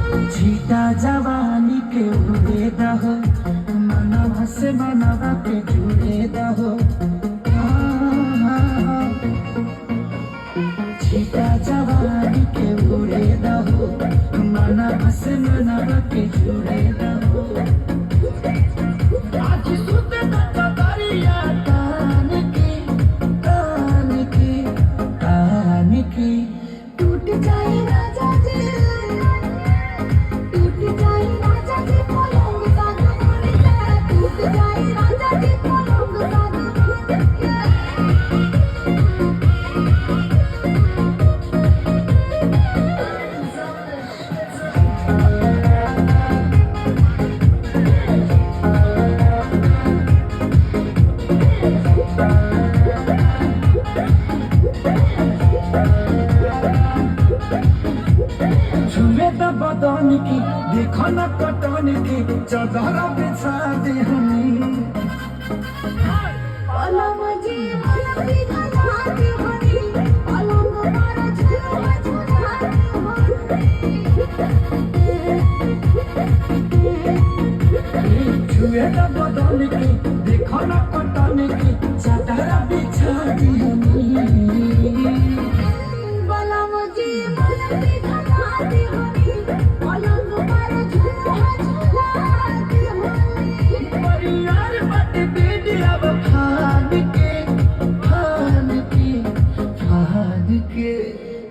छीटा जवानी के उड़े दहो, मनवा से मनवा के जुड़े दहो। छीटा जवानी के उड़े दहो, मनवा से मनवा के जुड़े दहो। आज सुते दरिया कान की कान की कान की। टूट जाए राजा जी, टूट जाए राजा जी पलंग सागवान के, टूट जाए राजा जी पलंग सागवान के। छुए द बदन की देखो न कटन की, चादर बिछा दे हमी। पलंग जी पलंग घलाते हनी, पलंग पर झुलुआ झुलाते हनी। छुए द बदन की देखो न कटन की, चादर बिछा दे हमी। पलंग जी पलंग घलाते हनी, पलंग पर झुलुआ झुलाते हनी। परियार बट दीदी अब फान के फान के फान के।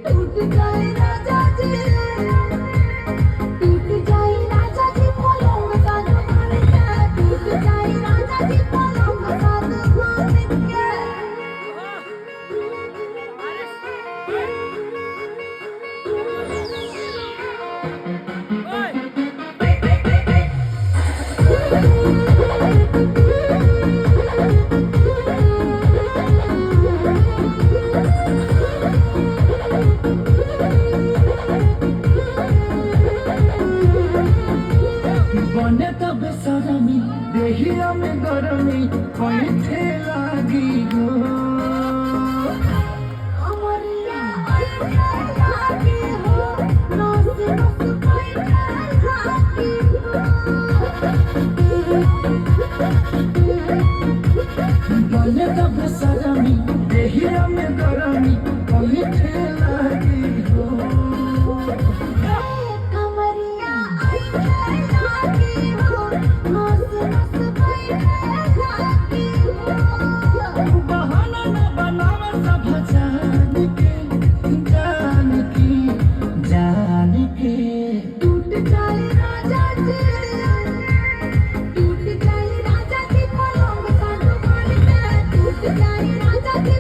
टूट जाए राजा जी, टूट जाए राजा जी पलंग सागवान के, टूट जाए राजा जी पलंग सागवान के। बने तब सरमी देहिया में गरमी कैथे लागी हो। अमरिया ऐसे लागे हो, नस नस कैसे लागे हो। बने तब सरमी देहिया में गरमी कैथे लागी हो। कमरिया ऐसे लागे हो, नस नस कैसे लागे हो। बहाना न बनाव सब जान के जान के। टूट जाए राजा जी, टूट जाए राजा जी पलंग सागवान के, टूट जाए राजा जी